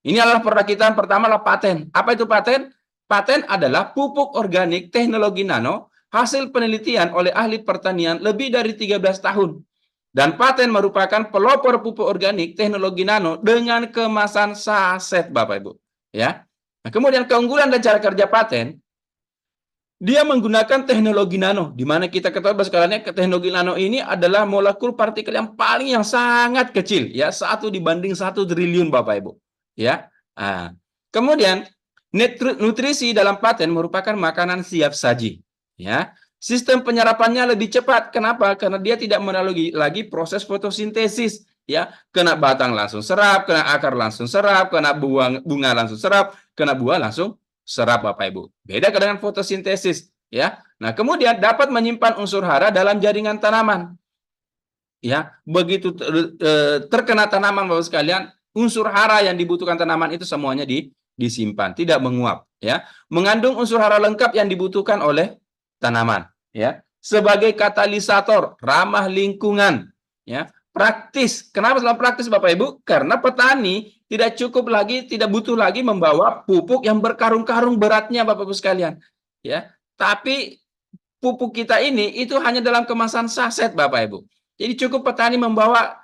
Ini adalah perakitan pertama adalah paten. Apa itu paten? Paten adalah pupuk organik teknologi nano hasil penelitian oleh ahli pertanian lebih dari 13 tahun. Dan paten merupakan pelopor pupuk organik teknologi nano dengan kemasan saset, Bapak Ibu. Ya. Nah, kemudian keunggulan dan cara kerja paten, dia menggunakan teknologi nano, di mana kita ketahui sekarang teknologi nano ini adalah molekul partikel yang sangat kecil, ya 1 dibanding 1 triliun, Bapak Ibu. Ya, kemudian nutrisi dalam paten merupakan makanan siap saji. Ya, sistem penyerapannya lebih cepat. Kenapa? Karena dia tidak melalui lagi proses fotosintesis. Ya, kena batang langsung serap, kena akar langsung serap, kena bunga langsung serap, kena buah langsung serap, Bapak Ibu. Beda dengan fotosintesis, ya. Nah, kemudian dapat menyimpan unsur hara dalam jaringan tanaman. Ya, begitu terkena tanaman, Bapak sekalian, unsur hara yang dibutuhkan tanaman itu semuanya disimpan, tidak menguap, ya. Mengandung unsur hara lengkap yang dibutuhkan oleh tanaman, ya. Sebagai katalisator, ramah lingkungan, ya. Praktis. Kenapa selalu praktis, Bapak Ibu? Karena petani tidak butuh lagi membawa pupuk yang berkarung-karung beratnya, Bapak Ibu sekalian, ya. Tapi pupuk kita ini itu hanya dalam kemasan saset, Bapak Ibu. Jadi cukup petani membawa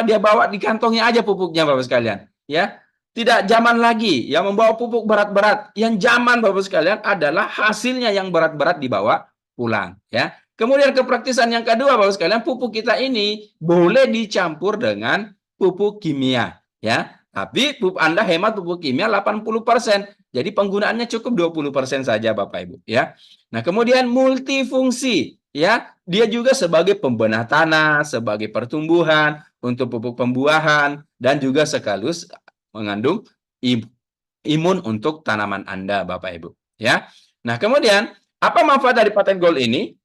dia bawa di kantongnya aja pupuknya, Bapak sekalian, ya. Tidak zaman lagi yang membawa pupuk berat-berat. Yang zaman, Bapak sekalian, adalah hasilnya yang berat-berat dibawa pulang, ya. Kemudian kepraktisan yang kedua, Bapak sekalian, pupuk kita ini boleh dicampur dengan pupuk kimia, ya. Tapi Anda hemat pupuk kimia 80%. Jadi penggunaannya cukup 20% saja, Bapak Ibu, ya. Nah, kemudian multifungsi, ya. Dia juga sebagai pembenah tanah, sebagai pertumbuhan, untuk pupuk pembuahan, dan juga sekaligus mengandung imun untuk tanaman Anda, Bapak Ibu, ya. Nah, kemudian apa manfaat dari paten gold ini?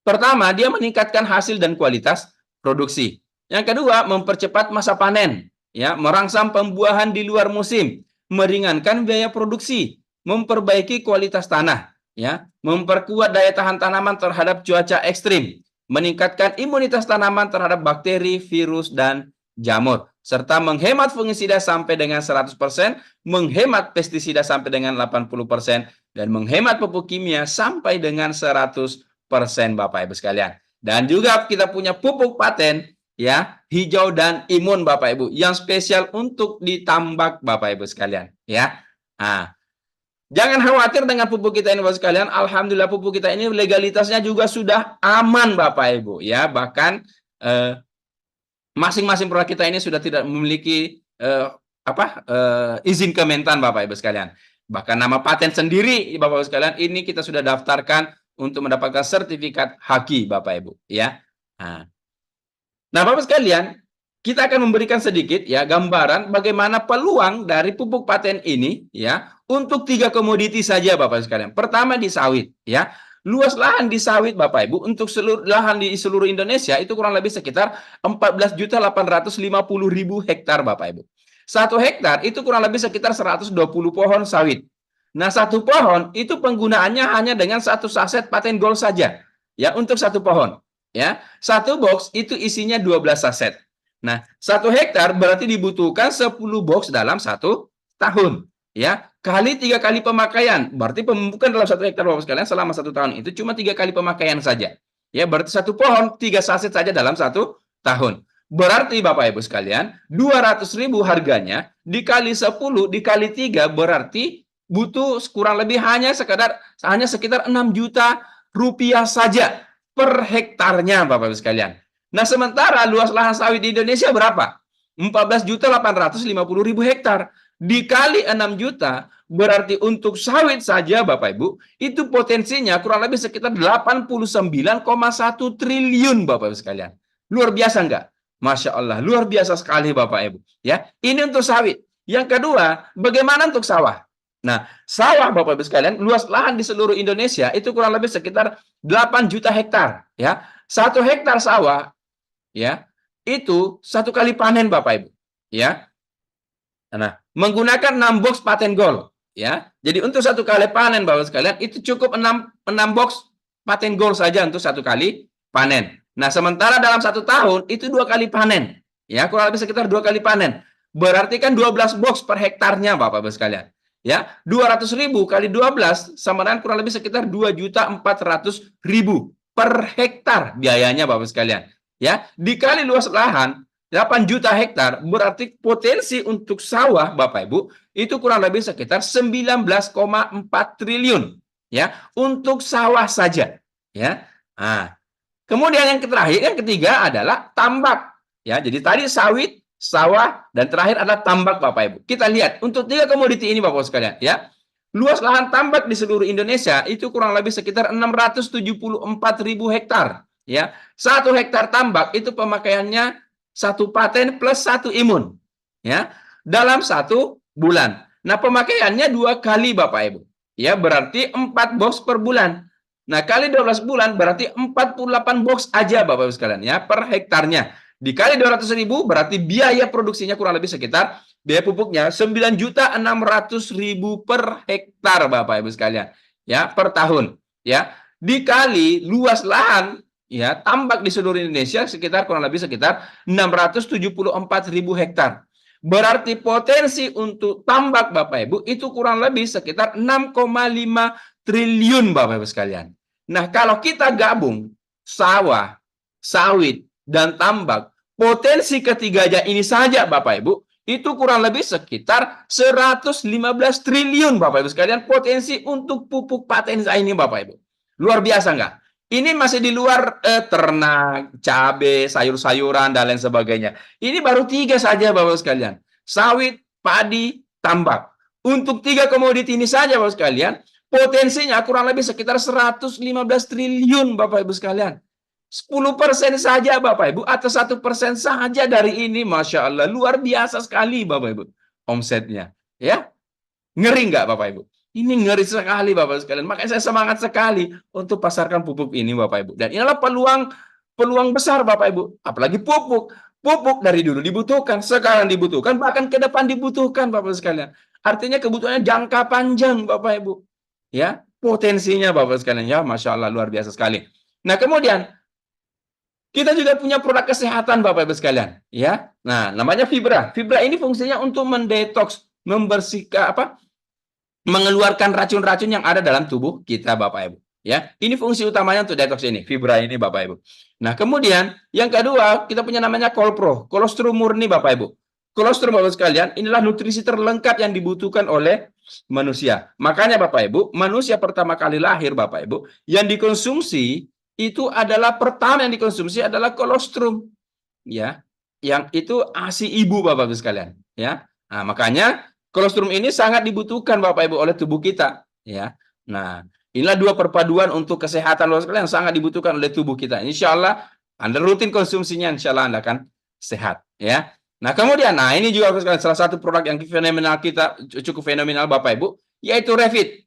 Pertama, dia meningkatkan hasil dan kualitas produksi. Yang kedua, mempercepat masa panen, ya, merangsang pembuahan di luar musim, meringankan biaya produksi, memperbaiki kualitas tanah, ya, memperkuat daya tahan tanaman terhadap cuaca ekstrim, meningkatkan imunitas tanaman terhadap bakteri, virus, dan jamur, serta menghemat fungisida sampai dengan 100%, menghemat pestisida sampai dengan 80%, dan menghemat pupuk kimia sampai dengan 100%, Bapak Ibu sekalian. Dan juga kita punya pupuk paten, ya, hijau dan imun, Bapak Ibu, yang spesial untuk ditambak, Bapak Ibu sekalian, ya. Nah, jangan khawatir dengan pupuk kita ini, Bapak sekalian. Alhamdulillah pupuk kita ini legalitasnya juga sudah aman, Bapak Ibu, ya. Bahkan masing-masing produk kita ini sudah tidak memiliki izin Kementan, Bapak Ibu sekalian. Bahkan nama paten sendiri, Bapak Ibu sekalian, ini kita sudah daftarkan untuk mendapatkan sertifikat haki, Bapak Ibu, ya. Nah, Bapak sekalian, kita akan memberikan sedikit, ya, gambaran bagaimana peluang dari pupuk paten ini, ya, untuk 3 komoditi saja, Bapak sekalian. Pertama di sawit, ya. Luas lahan di sawit, Bapak Ibu, untuk seluruh lahan di seluruh Indonesia itu kurang lebih sekitar 14.850.000 hektar, Bapak Ibu. 1 hektar itu kurang lebih sekitar 120 pohon sawit. Nah, 1 pohon itu penggunaannya hanya dengan 1 saset paten gold saja, ya, untuk 1 pohon, ya. 1 box itu isinya 12 saset. Nah, 1 hektar berarti dibutuhkan 10 box dalam 1 tahun, ya. Kali 3 kali pemakaian, berarti pemupukan dalam 1 hektar, Bapak sekalian, selama 1 tahun itu cuma 3 kali pemakaian saja. Ya, berarti 1 pohon 3 saset saja dalam 1 tahun. Berarti Bapak Ibu sekalian, 200.000 harganya dikali 10 dikali 3 berarti butuh kurang lebih hanya sekitar 6 juta rupiah saja per hektarnya, Bapak Ibu sekalian. Nah, sementara luas lahan sawit di Indonesia berapa? 14.850.000 hektar. Dikali 6 juta, berarti untuk sawit saja, Bapak Ibu, itu potensinya kurang lebih sekitar 89,1 triliun, Bapak Ibu sekalian. Luar biasa enggak? Masya Allah, luar biasa sekali, Bapak Ibu. Ya, ini untuk sawit. Yang kedua, bagaimana untuk sawah? Nah, sawah, Bapak Ibu sekalian, luas lahan di seluruh Indonesia itu kurang lebih sekitar 8 juta hektar, ya. 1 hektar sawah, ya, itu 1 kali panen, Bapak Ibu, ya. Nah, menggunakan 6 box paten gold, ya. Jadi untuk 1 kali panen, Bapak sekalian, itu cukup 6 box paten gold saja untuk 1 kali panen. Nah, sementara dalam 1 tahun itu 2 kali panen, ya, kurang lebih sekitar 2 kali panen. berarti kan 12 box per hektarnya Bapak Ibu sekalian. Ya, 200.000 kali 12 sama dengan kurang lebih sekitar 2.400.000 per hektar biayanya Bapak Ibu sekalian. Ya, dikali luas lahan 8 juta hektar, berarti potensi untuk sawah Bapak Ibu itu kurang lebih sekitar 19,4 triliun ya untuk sawah saja ya. Nah, kemudian yang terakhir, yang ketiga adalah tambak. Ya, jadi tadi sawit, sawah, dan terakhir adalah tambak, Bapak Ibu. Kita lihat untuk 3 komoditi ini, Bapak Ibu sekalian, ya. Luas lahan tambak di seluruh Indonesia itu kurang lebih sekitar 674.000 hektar. Ya, 1 hektar tambak itu pemakaiannya 1 paten plus 1 imun. Ya, dalam 1 bulan. Nah, pemakaiannya 2 kali, Bapak Ibu. Ya, berarti 4 box per bulan. Nah, kali 12 bulan berarti 48 box aja Bapak Ibu sekalian ya per hektarnya. Dikali 200.000 berarti biaya produksinya kurang lebih sekitar biaya pupuknya 9.600.000 per hektar Bapak Ibu sekalian ya per tahun ya. Dikali luas lahan ya tambak di seluruh Indonesia sekitar kurang lebih sekitar 674.000 hektar. Berarti potensi untuk tambak Bapak Ibu itu kurang lebih sekitar 6,5 triliun Bapak Ibu sekalian. Nah, kalau kita gabung sawah, sawit, dan tambak, potensi ketiganya ini saja Bapak Ibu, itu kurang lebih sekitar 115 triliun Bapak Ibu sekalian potensi untuk pupuk paten ini Bapak Ibu. Luar biasa nggak? Ini masih di luar ternak, cabai, sayur-sayuran, dan lain sebagainya. Ini baru 3 saja Bapak Ibu sekalian. Sawit, padi, tambak. Untuk 3 komoditi ini saja Bapak Ibu sekalian, potensinya kurang lebih sekitar 115 triliun Bapak Ibu sekalian. 10% saja Bapak Ibu atau 1% saja dari ini, Masya Allah, luar biasa sekali Bapak Ibu omsetnya. Ya, ngeri nggak Bapak Ibu? Ini ngeri sekali Bapak Ibu sekalian. Makanya saya semangat sekali untuk pasarkan pupuk ini Bapak Ibu. Dan inilah peluang besar Bapak Ibu. Apalagi pupuk. Pupuk dari dulu dibutuhkan, sekarang dibutuhkan, bahkan ke depan dibutuhkan Bapak Ibu sekalian. Artinya kebutuhannya jangka panjang Bapak Ibu. Ya, potensinya Bapak sekalian ya, Masya Allah luar biasa sekali. Nah, kemudian kita juga punya produk kesehatan Bapak Ibu sekalian, ya. Nah, namanya Fibra. Fibra ini fungsinya untuk mendetoks, membersihkan mengeluarkan racun-racun yang ada dalam tubuh kita Bapak Ibu, ya. Ini fungsi utamanya untuk detoks ini, Fibra ini Bapak Ibu. Nah, kemudian yang kedua, kita punya namanya Kolpro, kolostrum murni Bapak Ibu. Kolostrum Bapak sekalian, inilah nutrisi terlengkap yang dibutuhkan oleh manusia. Makanya Bapak Ibu, manusia pertama kali lahir Bapak Ibu, yang dikonsumsi itu adalah pertama yang dikonsumsi adalah kolostrum, ya, yang itu ASI ibu Bapak Ibu sekalian, ya. Nah, makanya kolostrum ini sangat dibutuhkan Bapak Ibu oleh tubuh kita, ya. Nah, inilah 2 perpaduan untuk kesehatan Bapak sekalian yang sangat dibutuhkan oleh tubuh kita. Insya Allah Anda rutin konsumsinya, insya Allah Anda akan sehat, ya. Nah, kemudian, nah ini juga salah satu produk yang fenomenal kita, cukup fenomenal Bapak Ibu, yaitu Revit.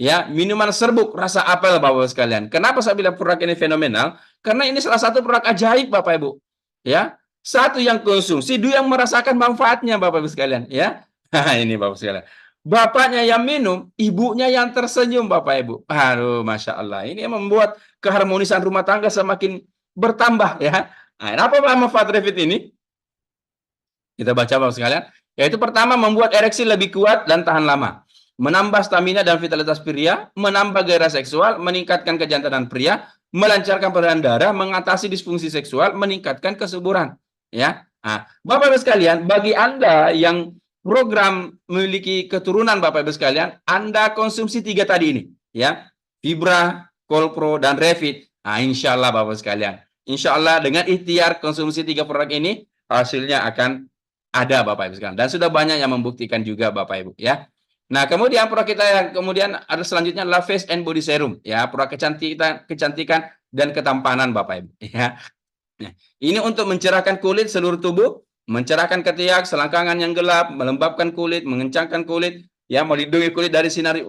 Ya, minuman serbuk rasa apel Bapak Ibu sekalian. Kenapa saya bilang produk ini fenomenal? Karena ini salah satu produk ajaib Bapak Ibu. Ya, satu yang konsumsi, dua yang merasakan manfaatnya Bapak Ibu sekalian. Ya, nah, ini Bapak Ibu sekalian. Bapaknya yang minum, ibunya yang tersenyum Bapak Ibu. Aduh, Masya Allah. Ini yang membuat keharmonisan rumah tangga semakin bertambah ya. Nah, apa manfaat Revit ini? Kita baca Bapak sekalian. Yaitu pertama, membuat ereksi lebih kuat dan tahan lama. Menambah stamina dan vitalitas pria, menambah gairah seksual, meningkatkan kejantanan pria, melancarkan peredaran darah, mengatasi disfungsi seksual, meningkatkan kesuburan. Ya, nah, Bapak Ibu sekalian, bagi Anda yang program memiliki keturunan Bapak Ibu sekalian, Anda konsumsi 3 tadi ini, ya, Fibra, Kolpro, dan Revit. Nah, insya Allah Bapak Ibu sekalian, insya Allah dengan ikhtiar konsumsi 3 produk ini, hasilnya akan ada Bapak Ibu sekalian. Dan sudah banyak yang membuktikan juga Bapak Ibu, ya. Nah, kemudian produk kita yang kemudian ada selanjutnya adalah Face and Body Serum, ya, produk kecantikan dan ketampanan Bapak Ibu, ya. Nah, ini untuk mencerahkan kulit seluruh tubuh, mencerahkan ketiak, selangkangan yang gelap, melembabkan kulit, mengencangkan kulit, ya, melindungi kulit dari sinar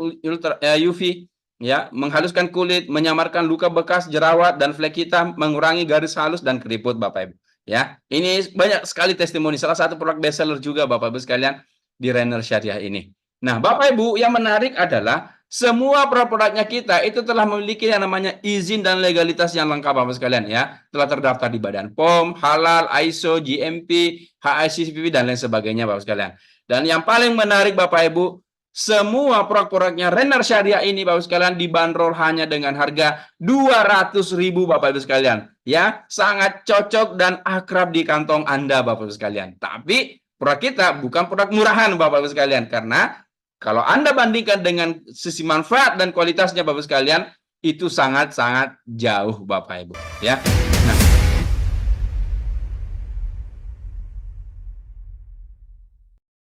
UV, ya, menghaluskan kulit, menyamarkan luka bekas, jerawat dan flek hitam, mengurangi garis halus dan keriput Bapak Ibu. Ya, ini banyak sekali testimoni. Salah satu produk bestseller juga Bapak Ibu sekalian di Rainer Syariah ini. Nah, Bapak Ibu, yang menarik adalah semua produk-produknya kita itu telah memiliki yang namanya izin dan legalitas yang lengkap Bapak sekalian ya. Telah terdaftar di Badan POM, halal, ISO, GMP, HACCP dan lain sebagainya Bapak sekalian. Dan yang paling menarik Bapak Ibu, semua produk-produknya Renner Syariah ini Bapak sekalian dibanderol hanya dengan harga 200.000 Bapak Ibu sekalian. Ya, sangat cocok dan akrab di kantong Anda Bapak Ibu sekalian. Tapi produk kita bukan produk murahan Bapak Ibu sekalian, karena kalau Anda bandingkan dengan sisi manfaat dan kualitasnya Bapak sekalian, itu sangat-sangat jauh Bapak Ibu. Ya. Nah,